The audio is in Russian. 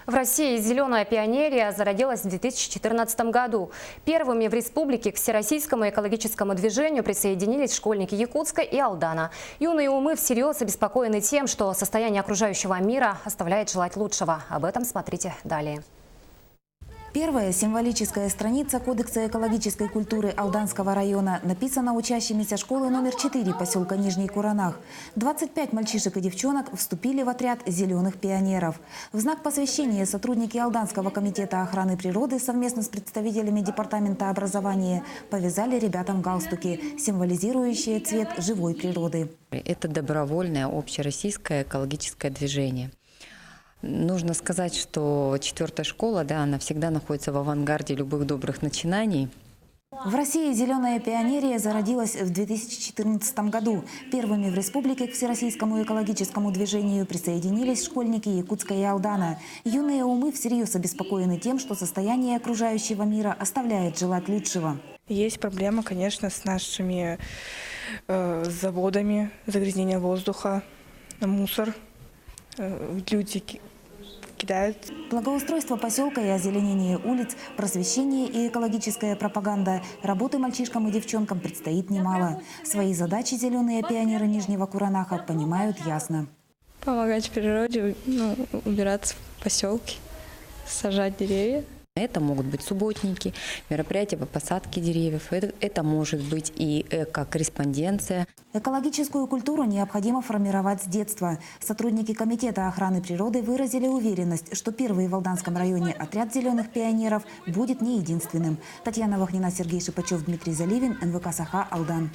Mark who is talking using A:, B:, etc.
A: В России «Зеленая пионерия» зародилась в 2014 году. Первыми в республике к всероссийскому экологическому движению присоединились школьники Якутска и Алдана. Юные умы всерьез обеспокоены тем, что состояние окружающего мира оставляет желать лучшего. Об этом смотрите далее.
B: Первая символическая страница Кодекса экологической культуры Алданского района написана учащимися школы номер 4 поселка Нижний Куранах. 25 мальчишек и девчонок вступили в отряд «Зеленых пионеров». В знак посвящения сотрудники Алданского комитета охраны природы совместно с представителями департамента образования повязали ребятам галстуки, символизирующие цвет живой природы.
C: Это добровольное общероссийское экологическое движение. Нужно сказать, что 4-я школа, она всегда находится в авангарде любых добрых начинаний.
B: В России «Зеленая пионерия» зародилась в 2014 году. Первыми в республике к всероссийскому экологическому движению присоединились школьники Якутска и Алдана. Юные умы всерьез обеспокоены тем, что состояние окружающего мира оставляет желать лучшего.
D: Есть проблема, конечно, с нашими заводами, загрязнение воздуха, мусор. Люди кидают.
B: Благоустройство поселка и озеленение улиц, просвещение и экологическая пропаганда. Работы мальчишкам и девчонкам предстоит немало. Свои задачи «Зеленые пионеры» Нижнего Куранаха понимают ясно.
D: Помогать природе, убираться в поселке, сажать деревья.
C: Это могут быть субботники, мероприятия по посадке деревьев, это может быть и эко-корреспонденция.
B: Экологическую культуру необходимо формировать с детства. Сотрудники комитета охраны природы выразили уверенность, что первый в Алданском районе отряд «Зеленых пионеров» будет не единственным. Татьяна Вахнина, Сергей Шипачев, Дмитрий Заливин, НВК «Саха», Алдан.